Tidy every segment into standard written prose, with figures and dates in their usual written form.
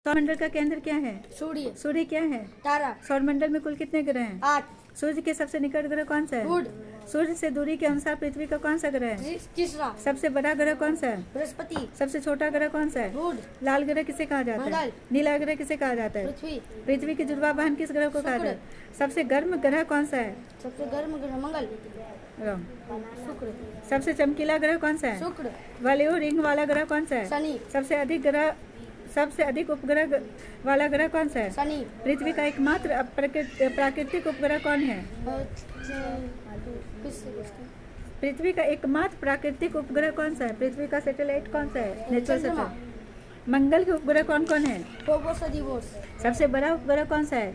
सौरमंडल का केंद्र क्या है? सूर्य। सूर्य क्या है? तारा। सौरमंडल में कुल कितने ग्रह हैं? 8। सूर्य के सबसे निकट ग्रह कौन सा है? बुध। सूर्य से दूरी के अनुसार पृथ्वी का कौन सा ग्रह है? तीसरा। सबसे बड़ा ग्रह कौन सा है? बृहस्पति। सबसे छोटा ग्रह कौन सा है? बुध। लाल ग्रह किसे कहा जाता है? मंगल। नीला ग्रह किसे कहा जाता है? पृथ्वी। पृथ्वी के जुड़वा वाहन किस ग्रह को कहा शुक्र। जाता है? सबसे गर्म ग्रह कौन सा है? सबसे गर्म ग्रह मंगल। रॉन्ग। शुक्र। सबसे चमकीला ग्रह कौन सा है? शुक्र। वायु रिंग वाला ग्रह कौन सा है? शनि। सबसे अधिक उपग्रह वाला ग्रह कौन सा है? शनि। पृथ्वी का एकमात्र प्राकृतिक उपग्रह कौन है? पृथ्वी का एकमात्र प्राकृतिक उपग्रह कौन सा है? पृथ्वी का सैटेलाइट कौन सा है? नेचुरल चंद्रमा। सैटेलाइट। मंगल के उपग्रह कौन कौन है? फोबोस और दिवोस। सबसे बड़ा उपग्रह कौन सा है?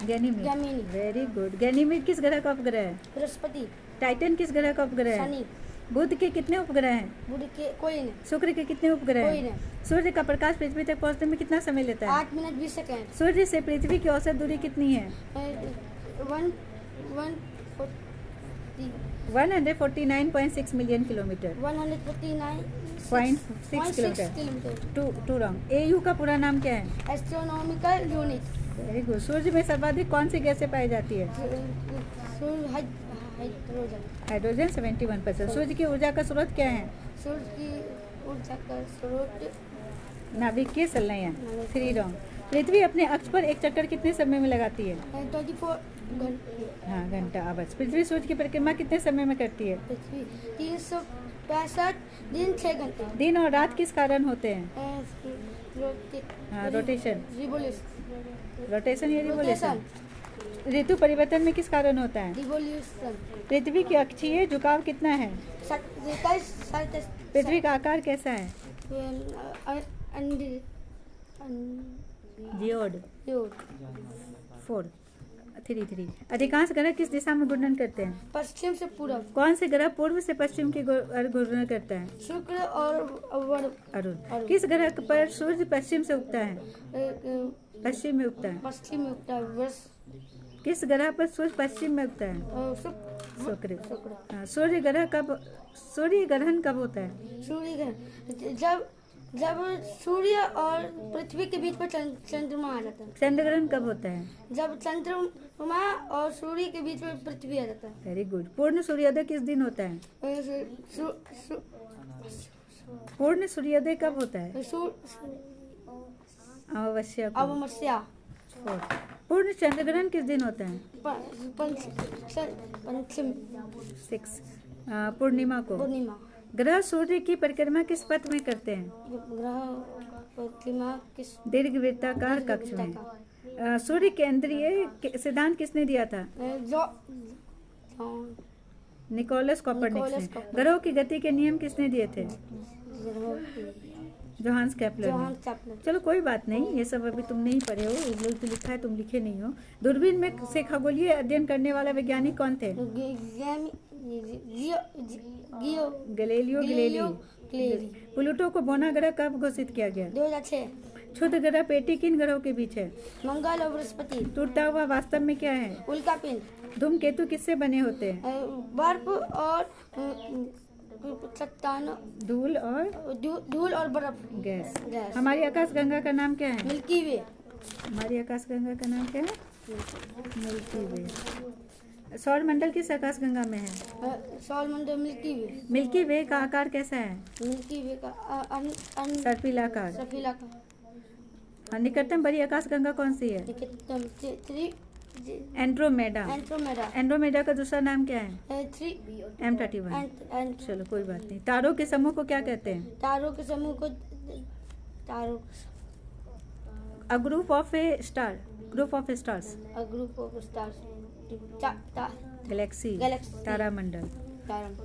गैनीमेड। गैमीनी। Very good. गैनीमेड किस ग्रह का उपग्रह है? बृहस्पति। टाइटन किस ग्रह का उपग्रह है? शनि। बुध के कितने उपग्रह हैं? बुध के कोई नहीं। शुक्र के कितने उपग्रह कोई हैं? नहीं। सूर्य का प्रकाश पृथ्वी तक पहुंचने में कितना समय लेता है? 8 मिनट 20 सेकेंड। सूर्य से पृथ्वी की औसत दूरी कितनी है? 149.6 million kilometre. 149.6 kilometre. Too wrong. AU का पूरा नाम क्या है? Astronomical unit. Very good. सूर्य में सर्वाधिक कौन सी गैसें पाई जाती है? हाइड्रोजन। हाइड्रोजन 71%। सूर्य की ऊर्जा का स्रोत क्या है? सूर्य की ऊर्जा का स्रोत नाभिकीय संलयन। 3 रॉन्ग। पृथ्वी अपने अक्ष पर एक चक्कर कितने समय में लगाती है? 24 घंटे। हाँ, घंटा आवर्स। पृथ्वी सूर्य की परिक्रमा कितने समय में करती है? पृथ्वी 365 दिन 6 घंटे। दिन और रात किस कारण होते हैं? हाँ, रोटेशन। रोटेशन या रिवोल्यूशन। ऋतु परिवर्तन में किस कारण होता है? रिवोल्यूशन। पृथ्वी पृथ्वी की अक्षीय झुकाव कितना है? 27 पृथ्वी का आकार कैसा है? जियोड। 3 अधिकांश ग्रह किस दिशा में घूर्णन करते हैं? पश्चिम से पूर्व। कौन से ग्रह पूर्व से पश्चिम की ओर घूर्णन करता है? शुक्र और अरुण। किस ग्रह पर सूर्य पश्चिम से उगता है? पश्चिम में उगता है। पश्चिम में उगता है। किस ग्रह पर सूर्य पश्चिम में उगता है? शुक्र। हाँ, सूर्य ग्रहण कब होता है? सूर्य ग्रहण जब सूर्य और पृथ्वी के बीच पर चंद्रमा आ जाता है। चंद्र ग्रहण कब होता है? जब चंद्रमा और सूर्य के बीच में पृथ्वी आ जाता है। Very good. पूर्ण सूर्योदय किस दिन होता है? पूर्ण सूर्योदय कब होता है? अमावस्या को। अमावस्या। पूर्ण चंद्र ग्रहण किस दिन होता है? पंचम। 6 पूर्णिमा को। पूर्णिमा। ग्रह सूर्य की परिक्रमा किस पथ में करते हैं? ग्रह परिक्रमा किस दीर्घवृत्ताकार कक्ष में। सूर्य केंद्रीय सिद्धांत किसने दिया था? निकोलस कोपरनिकस ने। ग्रहों की गति के नियम किसने दिए थे? Johannes Kepler. चलो कोई बात नहीं, ये सब अभी तुम नहीं पढ़े हो, लोग तो लिखा है, तुम लिखे नहीं हो। दूरबीन में से खगोलीय अध्ययन करने वाला वैज्ञानिक कौन थे? Galileo Galilei. प्लूटो को बौना ग्रह कब घोषित किया गया? 2006। क्षुद्र ग्रह पेटी किन ग्रहों के बीच है? मंगल और बृहस्पति। टूटता हुआ वास्तव में क्या है? उल्का पिंड। धूमकेतु किससे बने होते हैं? बर्फ और चट्टान। धूल और बर्फ। गैस। हमारी आकाशगंगा का नाम क्या है? मिल्की वे। हमारी आकाशगंगा का नाम क्या है? मिल्की वे। सौर मंडल किस आकाशगंगा में है? सौर मंडल मिल्की वे। मिल्की वे का आकार कैसा है? मिल्की वे का सर्पिलाकार। निकटतम बड़ी आकाशगंगा कौन सी है? एंड्रोमेडा। एंड्रोमेडा का दूसरा नाम क्या है? M31। चलो कोई बात नहीं। तारों के समूह को क्या कहते हैं? तारों के समूह को A group of stars। A group of stars। Galaxy. Galaxy। तारामंडल।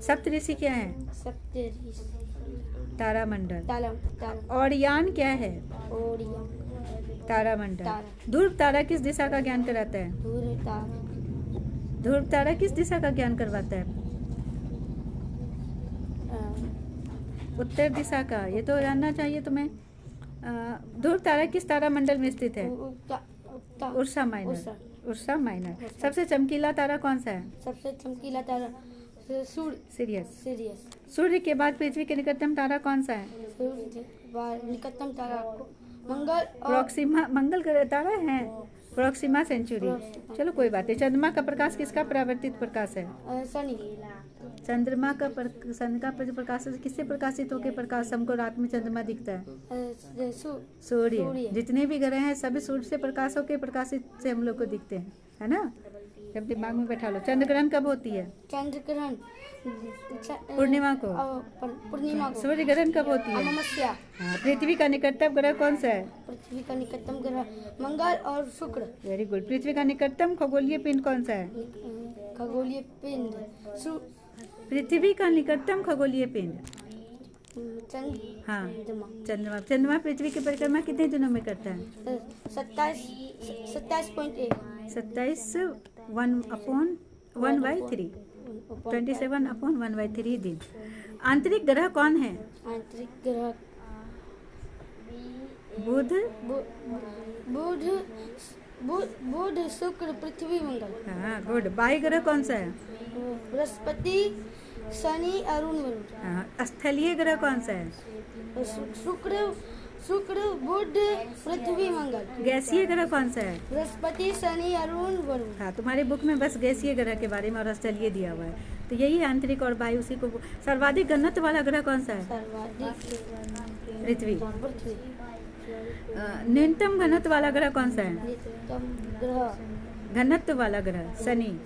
सप्तऋषि क्या है? तारामंडल। ओरियन क्या है? तारामंडल। ध्रुव तारा किस दिशा का ज्ञान कराता है? ध्रुव तारा किस दिशा का ज्ञान करवाता है? उत्तर दिशा का। ये तो जानना चाहिए तुम्हें। ध्रुव तारा किस तारामंडल में स्थित है? Ursa minor. सबसे चमकीला तारा कौन सा है? सबसे चमकीला तारा सीरियस। सीरियस। सूर्य के बाद पृथ्वी के निकटतम तारा कौन सा है? सूर्य बाद निकटतम तारा मंगल और प्रोक्सिमा मंगल ग्रह तारा है, प्रोक्सिमा सेंचुरी। चलो कोई बात नहीं। चंद्रमा का प्रकाश किसका परावर्तित प्रकाश है? शनि। चंद्रमा का सन का प्रकाश किससे प्रकाशित होकर प्रकाश हमको रात में चंद्रमा दिखता है? सूर्य। जितने भी ग्रह हैं सभी सूर्य से प्रकाश होकर प्रकाशित से हम लोग को दिखते हैं, है ना? जब दिमाग में बैठा लो। चंद्र ग्रहण कब होती है? चंद्र ग्रहण पूर्णिमा को। पूर्णिमा को। सूर्य ग्रहण कब होती है? अमावस्या। हाँ। पृथ्वी का निकटतम ग्रह कौन सा है? पृथ्वी का निकटतम ग्रह मंगल और शुक्र। Very good. पृथ्वी का निकटतम खगोलीय पिंड कौन सा है? खगोलीय पिंड पृथ्वी का निकटतम खगोलीय पिंड हाँ चंद्रमा। चंद्रमा पृथ्वी की परिक्रमा कितने दिनों में करता है? 27.1 1/3 27/1/3 दिन। आंतरिक ग्रह कौन है? आंतरिक ग्रह बुध बुध बुध शुक्र पृथ्वी मंगल। हाँ गुड। बाह्य ग्रह कौन सा है? बृहस्पति शनि अरुण वरुण। हाँ। स्थलीय ग्रह कौन सा है? शुक्र बुध पृथ्वी मंगल। गैसीय ग्रह कौन सा है? बृहस्पति शनि अरुण वरुण। हाँ तुम्हारी बुक में बस गैसीय ग्रह के बारे में और स्थलीय दिया हुआ है, तो यही आंतरिक और वायु। उसी को सर्वाधिक घनत्व वाला ग्रह कौन सा है? पृथ्वी। न्यूनतम घनत्व वाला ग्रह कौन सा है? घनत्व वाला ग्रह शनि।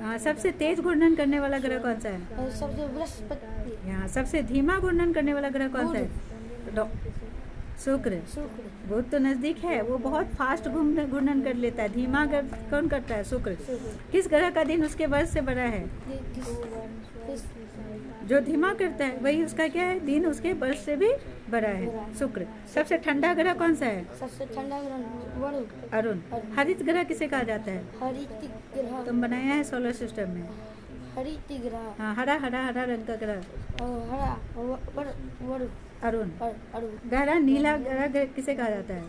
हाँ। सबसे तेज घूर्णन करने वाला ग्रह कौन सा है? सबसे बृहस्पति। हाँ। सबसे धीमा घूर्णन करने वाला ग्रह कौन सा है? शुक्र। बुध तो नजदीक है, वो बहुत फास्ट घूर्णन कर लेता है। धीमा कौन करता है? शुक्र। किस ग्रह का दिन उसके वर्ष से बड़ा है? जो धीमा करता है वही उसका क्या है? दिन उसके वर्ष से भी बड़ा है, शुक्र। सबसे ठंडा ग्रह कौन सा है? सबसे ठंडा ग्रह अरुण। हरित ग्रह किसे कहा जाता है? हरित ग्रह तुम बनाया है सोलर सिस्टम में। हरित ग्रह। हाँ। हरा हरा हरा रंग का ग्रह अरुण। गहरा नीला ग्रह किसे कहा जाता है?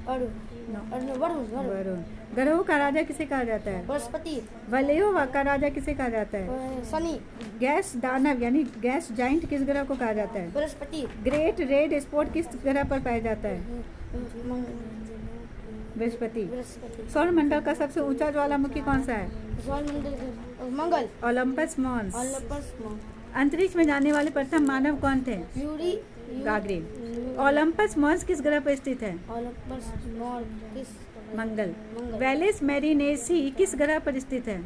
वरुण। ग्रहों का राजा किसे कहा जाता है? बृहस्पति। वलयों का राजा किसे कहा जाता है? शनि। गैस दानव यानी गैस जाइंट किस ग्रह को कहा जाता है? बृहस्पति। ग्रेट रेड स्पॉट किस ग्रह पर पाया जाता है? बृहस्पति। सौर मंडल का सबसे ऊंचा ज्वालामुखी कौन सा है? सौर मंडल मंगल। Olympus Mons. अंतरिक्ष में जाने वाले प्रथम मानव कौन थे? Yuri Gagarin. ओलंपस मॉन्स किस ग्रह पर स्थित है? ओलंपस मॉन्स मंगल। वेलिस मेरिनेसी किस ग्रह पर स्थित है?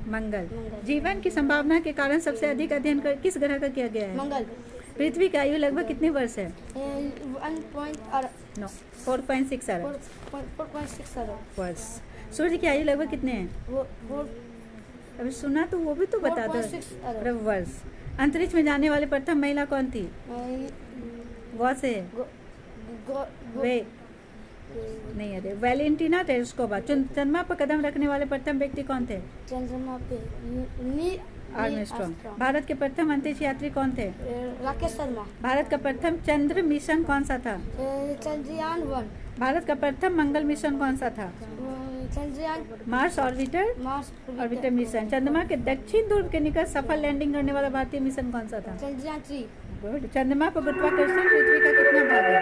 मंगल। जीवन की संभावना के कारण सबसे अधिक अध्ययन किस ग्रह का किया गया है? मंगल। पृथ्वी की आयु लगभग कितने वर्ष है? 4.6 अरब वर्ष। सूर्य की आयु लगभग कितने हैं? अभी सुना तो वो भी तो बता दो। अरब वर्ष। अंतरिक्ष में जाने वाले प्रथम महिला कौन थी? गौ से वे नहीं अरे वैलेंटिना टेरेस्कोवा। चंद्रमा पर कदम रखने वाले प्रथम व्यक्ति कौन थे? चंद्रमा पे आर्मस्ट्रॉन्ग। भारत के प्रथम अंतरिक्ष यात्री कौन थे? राकेश शर्मा। भारत का प्रथम चंद्र मिशन कौन सा था? चंद्रयान 1। भारत का प्रथम मंगल मिशन कौन सा था? चंद्रयान। Mars orbiter mission. चंद्रमा के दक्षिण ध्रुव के निकट सफल लैंडिंग करने वाला भारतीय मिशन कौन सा था? चंद्रयान 3। गुड। चंद्रमा पर गुरुत्वाकर्षण पृथ्वी का कितना भाग है?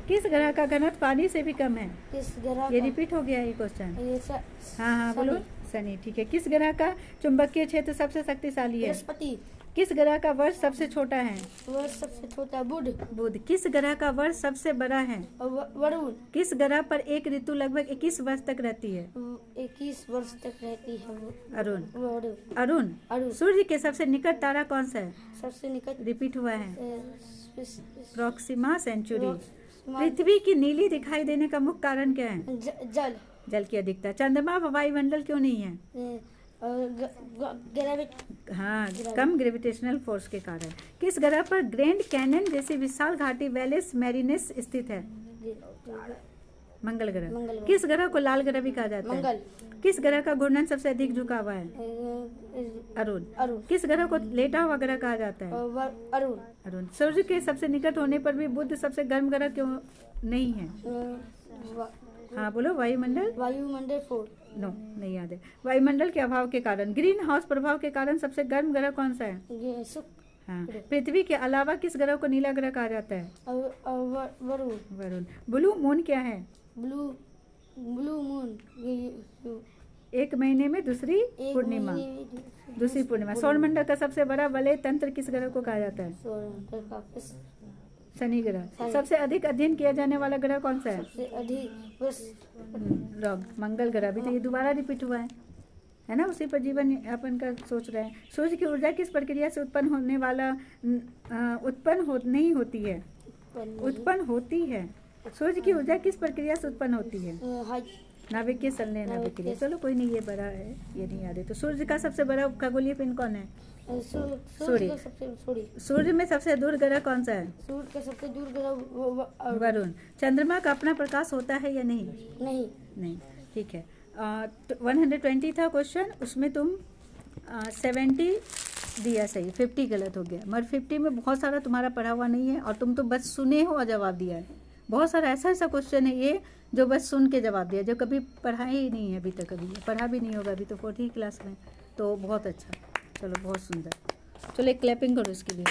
किस ग्रह का घनत्व पानी से भी कम है? किस ग्रह? ये रिपीट हो गया ये क्वेश्चन। हाँ बोलो। शनि। ठीक है। किस ग्रह का चुंबकीय क्षेत्र सबसे शक्तिशाली है? बृहस्पति। किस ग्रह का वर्ष सबसे छोटा है? वर्ष सबसे छोटा बुध। किस ग्रह का वर्ष सबसे बड़ा है? वरुण। किस ग्रह पर एक ऋतु लगभग 21 वर्ष तक रहती है? 21 वर्ष तक रहती है। अरुण। सूर्य के सबसे निकट तारा कौन सा है? सबसे निकट रिपीट हुआ है प्रोक्सिमा सेंचुरी। पृथ्वी की नीली दिखाई देने का मुख्य कारण क्या है? जल की अधिकता। चंद्रमा पर वायुमंडल क्यों नहीं है? हाँ कम ग्रेविटेशनल फोर्स के कारण। किस ग्रह पर ग्रैंड कैनन जैसी विशाल घाटी वेलिस मेरिनेस स्थित है? मंगल ग्रह। मंगल ग्रह। किस ग्रह को लाल ग्रह भी कहा जाता है? मंगल। किस ग्रह का घूर्णन सबसे अधिक झुका हुआ है? अरुण। अरुण। किस ग्रह को लेटा हुआ ग्रह कहा जाता है? अरुण। अरुण। सूर्य के सबसे निकट होने पर भी बुध सबसे गर्म ग्रह क्यों नहीं है? हाँ बोलो। वायुमंडल। वायुमंडल 4। नो, नहीं याद है। वायुमंडल के अभाव के कारण। ग्रीन हाउस प्रभाव के कारण सबसे गर्म ग्रह कौन सा है? हाँ। पृथ्वी के अलावा किस ग्रह को नीला ग्रह कहा जाता है? वरुण। वरुण। ब्लू मून क्या है? ब्लू मून एक महीने में दूसरी पूर्णिमा। दूसरी पूर्णिमा। सौरमंडल का सबसे बड़ा वलय तंत्र किस ग्रह को कहा जाता है? शनि ग्रह। सबसे अधिक अध्ययन किया जाने वाला ग्रह कौन सा है? सबसे अधिक रॉन्ग। मंगल ग्रह। अभी तो ये दोबारा रिपीट हुआ है ना? उसी पर जीवन यापन का सोच रहे हैं। सूर्य की ऊर्जा किस प्रक्रिया से उत्पन्न होने वाला नहीं होती है? उत्पन्न होती है। सूर्य की ऊर्जा किस प्रक्रिया से उत्पन्न होती है? नाभिकीय संलयन अभिक्रिया। चलो कोई नहीं, ये बड़ा है, ये नहीं याद है। तो सूर्य का सबसे बड़ा खगोलीय पिंड कौन है? सूर्य। सूर्य में सबसे दूर ग्रह कौन सा है? सूर्य का सबसे दूर ग्रह वरुण। चंद्रमा का अपना प्रकाश होता है या नहीं? नहीं। ठीक है। 120 था क्वेश्चन, उसमें तुम 70 दिया सही, 50 गलत हो गया। मगर 50 में बहुत सारा तुम्हारा पढ़ा हुआ नहीं है और तुम तो बस सुने हो और जवाब दिया है। बहुत सारा ऐसा क्वेश्चन है ये जो बस सुन के जवाब दिया, जो कभी पढ़ा ही नहीं है अभी तक, कभी पढ़ा भी नहीं होगा अभी तो 4th क्लास में। तो बहुत अच्छा, चलो बहुत सुंदर। चलो एक क्लैपिंग करो इसके लिए।